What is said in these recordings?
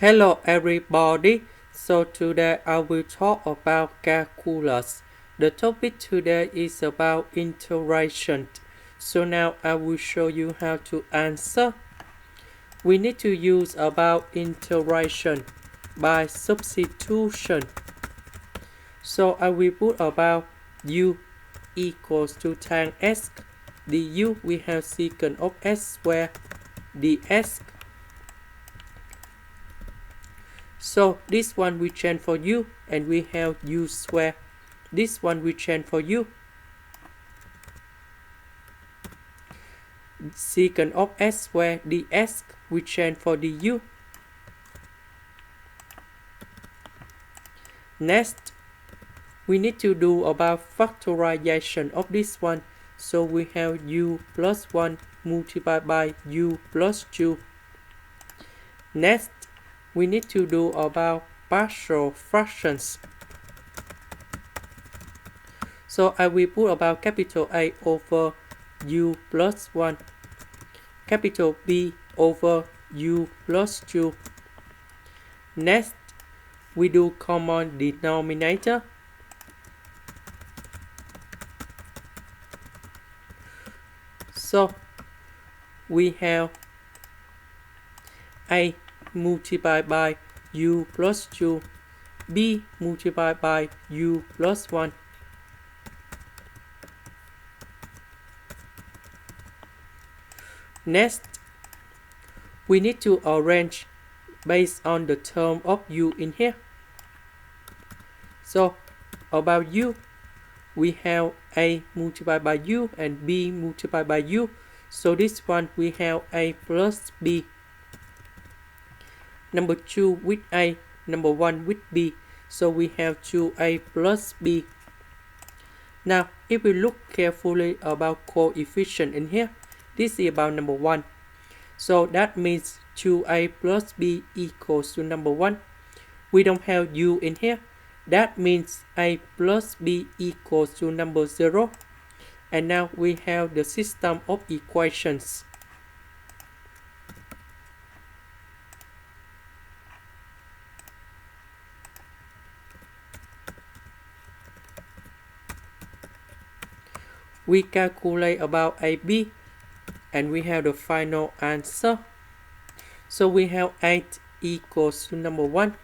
Hello everybody, so today I will talk about calculus. The topic today is about integration. So now I will show you how to answer. We need to use about integration by substitution. So I will put about u equals to tan s. The u we have secant of s squared ds. So this one we change for u and we have u square. This one we change for u. Secant of s square ds we change for du. Next, we need to do about factorization of this one. So we have u plus 1 multiplied by u plus 2. Next, we need to do about partial fractions. So I will put about capital A over u plus 1, capital B over u plus 2. Next, we do common denominator. So we have A multiplied by u plus 2, b multiplied by u plus 1. Next, we need to arrange based on the term of u in here. So about u, we have a multiplied by u and b multiplied by u. So this one we have a plus b. Number 2 with A, number 1 with B. So we have 2A plus B. Now, if we look carefully about coefficient in here, this is about number 1. So that means 2A plus B equals to number 1. We don't have U in here. That means A plus B equals to number 0. And now we have the system of equations. We calculate about AB and we have the final answer. So we have 8 equals to number 1,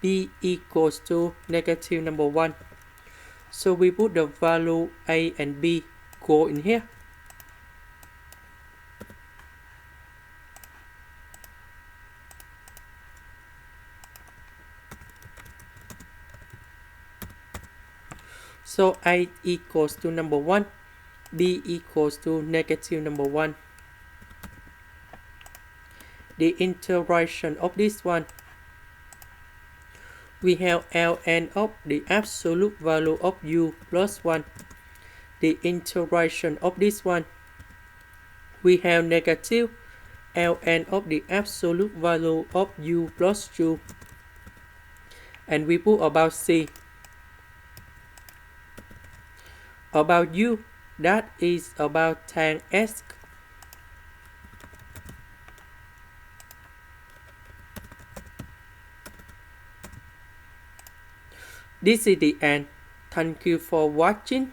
B equals to negative number 1. So we put the value A and B go in here. So A equals to number 1, B equals to negative number 1. The integration of this one, we have ln of the absolute value of u plus 1. The integration of this one, we have negative ln of the absolute value of u plus 2. And we put about c. About u, that is about tan s. This is the end. Thank you for watching.